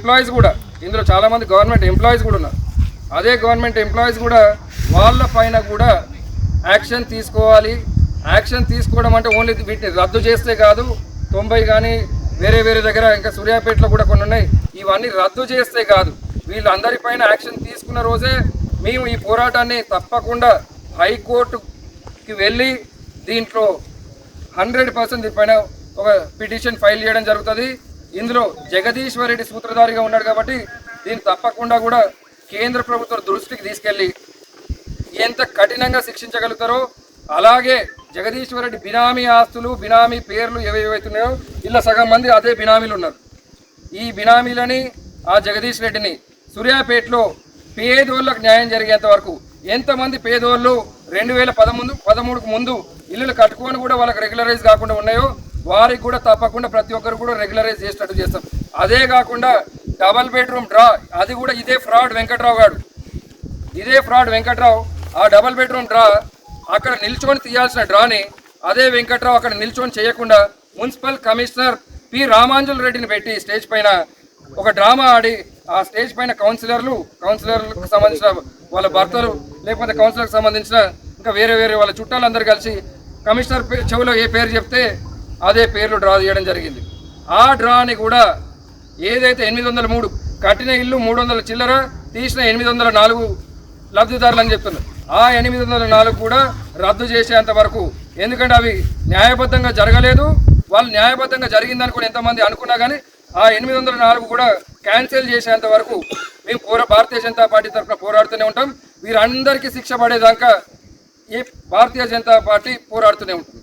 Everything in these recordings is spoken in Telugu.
ఎంప్లాయీస్ కూడా, ఇందులో చాలామంది గవర్నమెంట్ ఎంప్లాయీస్ కూడా ఉన్నారు. అదే గవర్నమెంట్ ఎంప్లాయీస్ కూడా వాళ్ళ పైన కూడా యాక్షన్ తీసుకోవాలి. యాక్షన్ తీసుకోవడం అంటే ఓన్లీ వీటిని రద్దు చేస్తే కాదు, 90 కానీ వేరే వేరే దగ్గర ఇంకా సూర్యాపేటలో కూడా కొన్ని ఉన్నాయి, ఇవన్నీ రద్దు చేస్తే కాదు, వీళ్ళందరిపైన యాక్షన్ తీసుకున్న రోజే మేము ఈ పోరాటాన్ని తప్పకుండా హైకోర్టుకి వెళ్ళి దీంట్లో 100% దీనిపైన ఒక పిటిషన్ ఫైల్ చేయడం జరుగుతుంది. ఇందులో జగదీశ్వర్ రెడ్డి సూత్రధారిగా ఉన్నాడు కాబట్టి దీన్ని తప్పకుండా కూడా కేంద్ర ప్రభుత్వ దృష్టికి తీసుకెళ్ళి ఎంత కఠినంగా శిక్షించగలుగుతారో, అలాగే జగదీశ్వర్ రెడ్డి బినామీ ఆస్తులు, బినామీ పేర్లు ఏవేవైతున్నాయో ఇలా సగం మంది అదే బినామీలు ఉన్నారు. ఈ బినామీలని ఆ జగదీష్ రెడ్డిని సూర్యాపేటలో పేదోళ్ళకు న్యాయం జరిగేంత వరకు, ఎంతమంది పేదోళ్ళు 2013కు ముందు ఇల్లులు కట్టుకొని కూడా వాళ్ళకి రెగ్యులరైజ్ కాకుండా ఉన్నాయో వారికి కూడా తప్పకుండా ప్రతి ఒక్కరు కూడా రెగ్యులరైజ్ చేసేటట్టు చేస్తాం. అదే కాకుండా డబల్ బెడ్రూమ్ డ్రా, అది కూడా ఇదే ఫ్రాడ్ వెంకట్రావు గారు, ఇదే ఫ్రాడ్ వెంకట్రావు ఆ డబల్ బెడ్రూమ్ డ్రా అక్కడ నిల్చొని తీయాల్సిన డ్రాని అదే వెంకట్రావు అక్కడ నిల్చొని చేయకుండా మున్సిపల్ కమిషనర్ పి రామాంజుల్ రెడ్డిని పెట్టి స్టేజ్ పైన ఒక డ్రామా ఆడి ఆ స్టేజ్ పైన కౌన్సిలర్లకు సంబంధించిన వాళ్ళ భర్తలు లేకపోతే కౌన్సిలర్కి సంబంధించిన ఇంకా వేరే వేరే వాళ్ళ చుట్టాలందరూ కలిసి కమిషనర్ చెవిలో ఏ పేరు చెప్తే అదే పేర్లు డ్రా చేయడం జరిగింది. ఆ డ్రాని కూడా ఏదైతే 803 కట్టిన ఇల్లు 300 చిల్లర, తీసిన 804 లబ్ధిదారులు అని చెప్తున్నారు. ఆ 804 కూడా రద్దు చేసేంత వరకు, ఎందుకంటే అవి న్యాయబద్ధంగా జరగలేదు. వాళ్ళు న్యాయబద్ధంగా జరిగిందనుకుని ఎంతమంది అనుకున్నా కానీ ఆ 804 కూడా క్యాన్సిల్ చేసేంత వరకు మేము భారతీయ జనతా పార్టీ తరఫున పోరాడుతూనే ఉంటాం. వీరందరికీ శిక్ష పడేదాకా ఈ భారతీయ జనతా పార్టీ పోరాడుతూనే ఉంటుంది.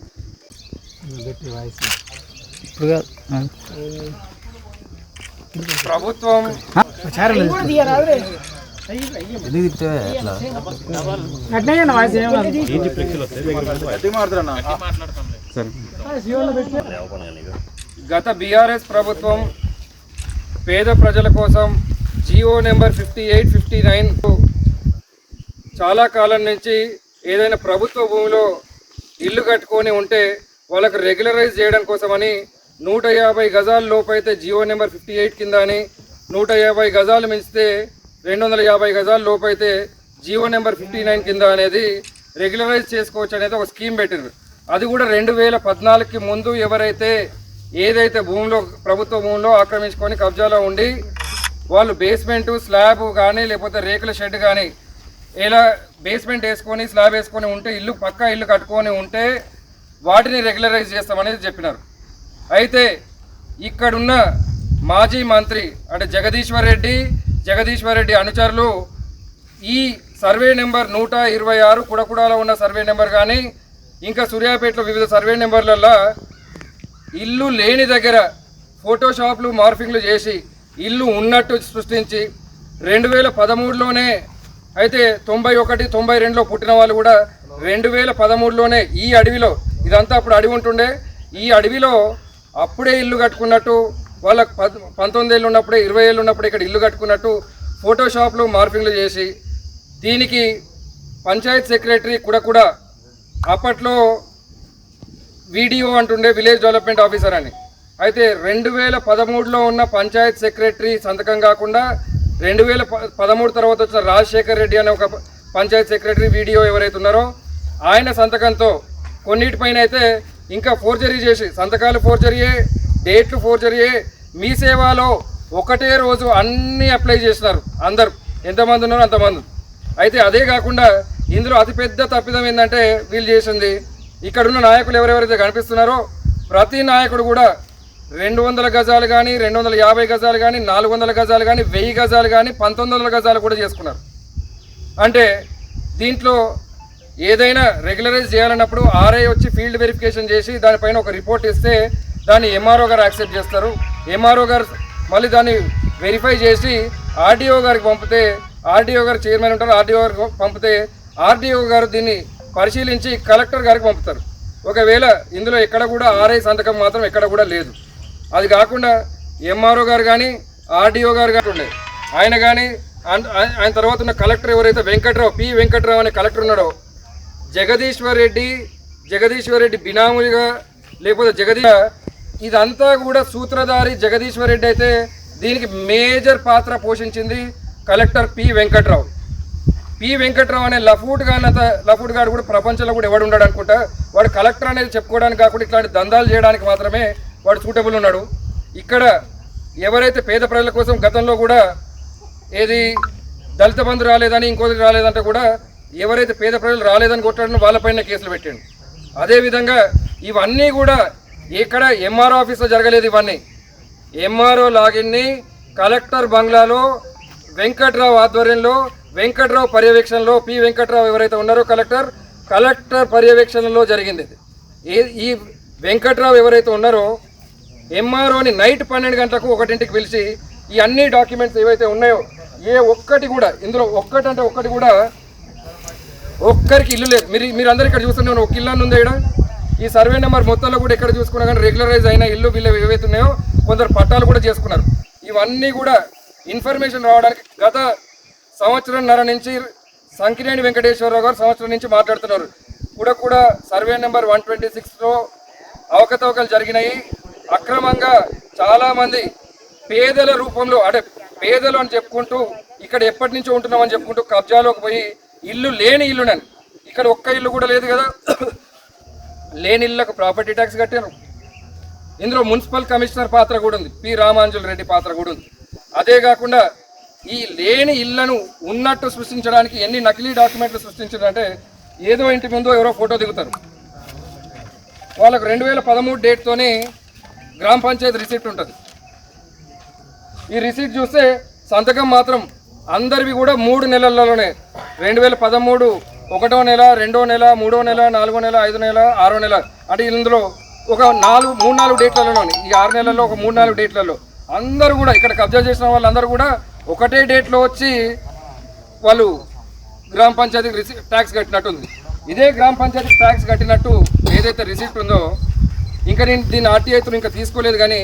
ప్రభుత్వం గత బీఆర్ఎస్ ప్రభుత్వం పేద ప్రజల కోసం జియో నెంబర్ 58, 59 చాలా కాలం నుంచి ఏదైనా ప్రభుత్వ భూమిలో ఇల్లు కట్టుకొని ఉంటే వాళ్ళకు రెగ్యులరైజ్ చేయడం కోసమని 150 గజాల లోపైతే జియో నెంబర్ 58 కింద అని, 150 గజాలు మించితే 250 గజాల లోపైతే జియో నెంబర్ 59 కింద అనేది రెగ్యులరైజ్ చేసుకోవచ్చు అనేది ఒక స్కీమ్ పెట్టారు. అది కూడా 2014కి ముందు ఎవరైతే ఏదైతే భూమిలో ప్రభుత్వ భూమిలో ఆక్రమించుకొని కబ్జాలో ఉండి వాళ్ళు బేస్మెంట్ స్లాబ్ కానీ లేకపోతే రేకుల షెడ్ కానీ ఇలా బేస్మెంట్ వేసుకొని స్లాబ్ వేసుకొని ఉంటే ఇల్లు పక్కా ఇల్లు కట్టుకొని ఉంటే వాటిని రెగ్యులరైజ్ చేస్తామనేది చెప్పినారు. అయితే ఇక్కడున్న మాజీ మంత్రి అంటే జగదీశ్వర్ రెడ్డి అనుచరులు ఈ సర్వే నెంబర్ 126 కుడకుడాలో ఉన్న సర్వే నెంబర్ కానీ ఇంకా సూర్యాపేటలో వివిధ సర్వే నెంబర్లలో ఇల్లు లేని దగ్గర ఫోటోషాప్లు మార్ఫింగ్లు చేసి ఇల్లు ఉన్నట్టు సృష్టించి 2013లోనే అయితే 91, 92లో పుట్టిన వాళ్ళు కూడా 2013లోనే ఈ అడవిలో, ఇదంతా అప్పుడు అడవి ఉంటుండే, ఈ అడవిలో అప్పుడే ఇల్లు కట్టుకున్నట్టు, వాళ్ళకు 19 ఏళ్ళు ఉన్నప్పుడే 20 ఏళ్ళు ఉన్నప్పుడే ఇక్కడ ఇల్లు కట్టుకున్నట్టు ఫోటోషాప్లు మార్ఫింగ్లు చేసి దీనికి పంచాయత్ సెక్రటరీ కూడా అప్పట్లో వీడియో అంటుండే విలేజ్ డెవలప్మెంట్ ఆఫీసర్ అని. అయితే 2013లో ఉన్న పంచాయత్ సెక్రటరీ సంతకం కాకుండా 2013 తర్వాత వచ్చిన రాజశేఖర్ రెడ్డి అనే ఒక పంచాయత్ సెక్రటరీ వీడియో ఎవరైతే ఉన్నారో ఆయన సంతకంతో కొన్నిటిపైన అయితే ఇంకా ఫోర్జరీ చేసి సంతకాలు ఫోర్జరీయే, డేట్లు ఫోర్జరీయే, మీ సేవలో ఒకటే రోజు అన్నీ అప్లై చేసినారు అందరు, ఎంతమంది ఉన్నారో అంతమంది. అయితే అదే కాకుండా ఇందులో అతిపెద్ద తప్పిదం ఏంటంటే వీళ్ళు చేసింది, ఇక్కడున్న నాయకులు ఎవరెవరైతే కనిపిస్తున్నారో ప్రతి నాయకుడు కూడా 200 గజాలు కానీ 250 గజాలు కానీ 400 గజాలు కానీ 1000 గజాలు కానీ 1900 గజాలు కూడా చేసుకున్నారు. అంటే దీంట్లో ఏదైనా రెగ్యులరైజ్ చేయాలన్నప్పుడు ఆర్ఐ వచ్చి ఫీల్డ్ వెరిఫికేషన్ చేసి దానిపైన ఒక రిపోర్ట్ ఇస్తే దాన్ని ఎంఆర్ఓ గారు యాక్సెప్ట్ చేస్తారు. ఎంఆర్ఓ గారు మళ్ళీ దాన్ని వెరిఫై చేసి ఆర్డీఓ గారికి పంపితే, ఆర్డీఓ గారు చైర్మన్ ఉంటారు, ఆర్డీఓ గారికి పంపితే ఆర్డీఓ గారు దీన్ని పరిశీలించి కలెక్టర్ గారికి పంపుతారు. ఒకవేళ ఇందులో ఎక్కడ కూడా ఆర్ఐ సంతకం మాత్రం ఎక్కడ కూడా లేదు. అది కాకుండా ఎంఆర్ఓ గారు కానీ ఆర్డీఓ గారు కానీ ఉండే ఆయన కానీ ఆయన తర్వాత ఉన్న కలెక్టర్ ఎవరైతే పి వెంకట్రావు అనే కలెక్టర్ ఉన్నాడో జగదీశ్వర్ రెడ్డి బినాములుగా లేకపోతే ఇదంతా కూడా సూత్రధారి జగదీశ్వర్ రెడ్డి అయితే దీనికి మేజర్ పాత్ర పోషించింది collector P Venkatrao. P Venkatrao అనే లఫూట్ గారు కూడా ప్రపంచంలో కూడా ఎవడు ఉన్నాడు అనుకుంటా. వాడు కలెక్టర్ అనేది చెప్పుకోవడానికి కాకుండా ఇట్లాంటి దందాలు చేయడానికి మాత్రమే వాడు సూటబుల్ ఉన్నాడు. ఇక్కడ ఎవరైతే పేద ప్రజల కోసం గతంలో కూడా ఏది దళిత బంధు రాలేదని ఇంకోటి రాలేదంటే కూడా ఎవరైతే పేద ప్రజలు రాలేదని కొట్టాడో వాళ్ళపైన కేసులు పెట్టాడు. అదేవిధంగా ఇవన్నీ కూడా ఇక్కడ ఎంఆర్ఓ ఆఫీస్లో జరగలేదు. ఇవన్నీ ఎంఆర్ఓ లాగిన్ని కలెక్టర్ బంగ్లాలో వెంకట్రావు ఆధ్వర్యంలో, వెంకట్రావు పర్యవేక్షణలో, పి వెంకట్రావు ఎవరైతే ఉన్నారో కలెక్టర్ పర్యవేక్షణలో జరిగింది. ఈ వెంకట్రావు ఎవరైతే ఉన్నారో ఎంఆర్ఓని నైట్ 12 గంటలకు 1ంటికి పిలిచి ఈ అన్ని డాక్యుమెంట్స్ ఏవైతే ఉన్నాయో ఏ ఒక్కటి కూడా ఇందులో ఒక్కటి కూడా ఒక్కరికి ఇల్లు లేదు. మీరందరూ ఇక్కడ చూస్తున్నారు, ఒక ఇల్లు ఉంది ఇక్కడ. ఈ సర్వే నెంబర్ మొత్తంలో కూడా ఎక్కడ చూసుకున్నా కానీ రెగ్యులరైజ్ అయిన ఇల్లు వీళ్ళు ఏవైతే ఉన్నాయో కొందరు పట్టాలు కూడా చేసుకున్నారు. ఇవన్నీ కూడా ఇన్ఫర్మేషన్ రావడానికి గత సంవత్సరంన్నర నుంచి సంకినేని వెంకటేశ్వరరావు గారు సంవత్సరం నుంచి మాట్లాడుతున్నారు. కూడా సర్వే నెంబర్ 126లో అవకతవకలు జరిగినాయి. అక్రమంగా చాలామంది పేదల రూపంలో, అంటే పేదలు అని చెప్పుకుంటూ ఇక్కడ ఎప్పటి నుంచో ఉంటున్నామని చెప్పుకుంటూ కబ్జాలోకి పోయి ఇల్లు లేని ఇల్లునని, ఇక్కడ ఒక్క ఇల్లు కూడా లేదు కదా, లేని ఇళ్ళకు ప్రాపర్టీ ట్యాక్స్ కట్టారు. ఇందులో మున్సిపల్ కమిషనర్ పాత్ర కూడా ఉంది, పి రామాంజుల రెడ్డి పాత్ర కూడా ఉంది. అదే కాకుండా ఈ లేని ఇళ్లను ఉన్నట్టు సృష్టించడానికి ఎన్ని నకిలీ డాక్యుమెంట్లు సృష్టించారంటే, ఏదో ఇంటి ముందు ఎవరో ఫోటో దిగుతారు, వాళ్ళకు 2013 డేట్తోని గ్రామ పంచాయతీ రిసిప్ట్ ఉంటుంది. ఈ రిసిప్ట్ చూస్తే సంతకం మాత్రం అందరివి కూడా 3 నెలల్లోనే 2013 1వ నెల, 2వ నెల, 3వ నెల, 4వ నెల, 5వ నెల, 6వ నెల, అంటే ఇందులో ఒక 3-4 డేట్లలోనే, ఈ 6 నెలల్లో ఒక 3-4 డేట్లలో అందరూ కూడా ఇక్కడ కబ్జా చేసిన వాళ్ళందరూ కూడా ఒకటే డేట్లో వచ్చి వాళ్ళు గ్రామ పంచాయతీకి ట్యాక్స్ కట్టినట్టుంది. ఇదే గ్రామ పంచాయతీకి ట్యాక్స్ కట్టినట్టు ఏదైతే రిసిప్ట్ ఉందో, ఇంకా నేను దీన్ని ఆర్టీఐతో ఇంకా తీసుకోలేదు, కానీ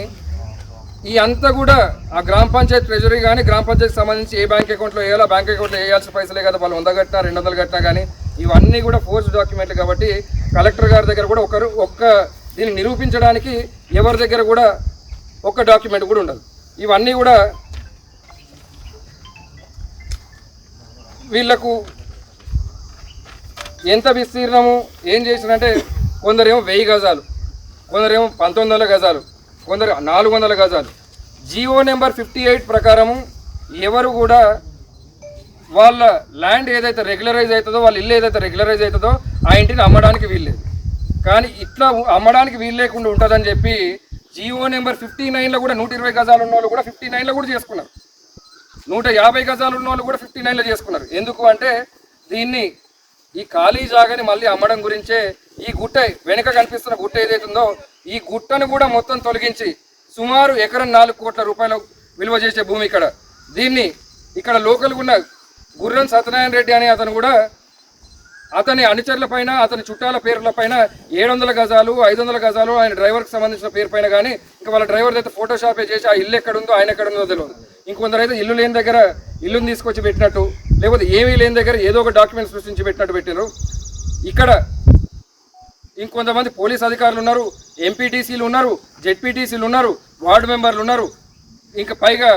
ఈ అంతా కూడా ఆ గ్రామ పంచాయతీ ట్రెజరీ కానీ గ్రామ పంచాయతీకి సంబంధించి ఏ బ్యాంక్ అకౌంట్లో వేయాలో బ్యాంక్ అకౌంట్లో వేయాల్సిన పైసలే కదా, వాళ్ళు 100 కట్టినా 200 కట్టినా కానీ ఇవన్నీ కూడా ఫోర్స్ డాక్యుమెంట్లు కాబట్టి కలెక్టర్ గారి దగ్గర కూడా దీన్ని నిరూపించడానికి ఎవరి దగ్గర కూడా ఒక్క డాక్యుమెంట్ కూడా ఉండదు. ఇవన్నీ కూడా వీళ్లకు ఎంత విస్తీర్ణము ఏం చేసినంటే, కొందరేమో 1000 గజాలు, కొందరేమో 1900 గజాలు, కొందరు 400 గజాలు. జీవో నెంబర్ 58 ప్రకారము ఎవరు కూడా వాళ్ళ ల్యాండ్ ఏదైతే రెగ్యులరైజ్ అవుతుందో, వాళ్ళ ఇల్లు ఏదైతే రెగ్యులరైజ్ అవుతుందో ఆ ఇంటిని అమ్మడానికి వీల్లేదు. కానీ ఇట్లా అమ్మడానికి వీలు లేకుండా ఉంటుందని చెప్పి జీవో నెంబర్ 59లో కూడా 120 గజాలు ఉన్న వాళ్ళు కూడా 59లో కూడా చేసుకున్నారు, 150 గజాలు ఉన్న వాళ్ళు కూడా 59లో చేసుకున్నారు. ఎందుకు అంటే దీన్ని ఈ ఖాళీ జాగాని మళ్ళీ అమ్మడం గురించే ఈ గుట్ట వెనక కనిపిస్తున్న గుట్ట ఏదైతుందో ఈ గుట్టను కూడా మొత్తం తొలగించి సుమారు ఎకరం 4 కోట్ల రూపాయలు విలువ చేసే భూమి ఇక్కడ. దీన్ని ఇక్కడ లోకల్గా ఉన్న గుర్రం సత్యనారాయణ రెడ్డి అనే అతను కూడా అతని అనుచరుల పైన, అతని చుట్టాల పేర్ల పైన 700 గజాలు 500 గజాలు ఆయన డ్రైవర్కి సంబంధించిన పేరు పైన కానీ ఇంకా వాళ్ళ డ్రైవర్ అయితే ఫోటోషాపే చేసి ఆ ఇల్లు ఎక్కడుందో ఆయన ఎక్కడుందో తెలియదు. ఇంకొందరు అయితే ఇల్లు లేని దగ్గర ఇల్లుని తీసుకొచ్చి పెట్టినట్టు, లేకపోతే ఏమీ లేని దగ్గర ఏదో ఒక డాక్యుమెంట్ సృష్టించి పెట్టినట్టు పెట్టారు. ఇక్కడ ఇంకొంతమంది పోలీస్ అధికారులు ఉన్నారు, ఎంపీటీసీలు ఉన్నారు, జెడ్పీటీసీలు ఉన్నారు, వార్డు మెంబర్లు ఉన్నారు, ఇంకా పైగా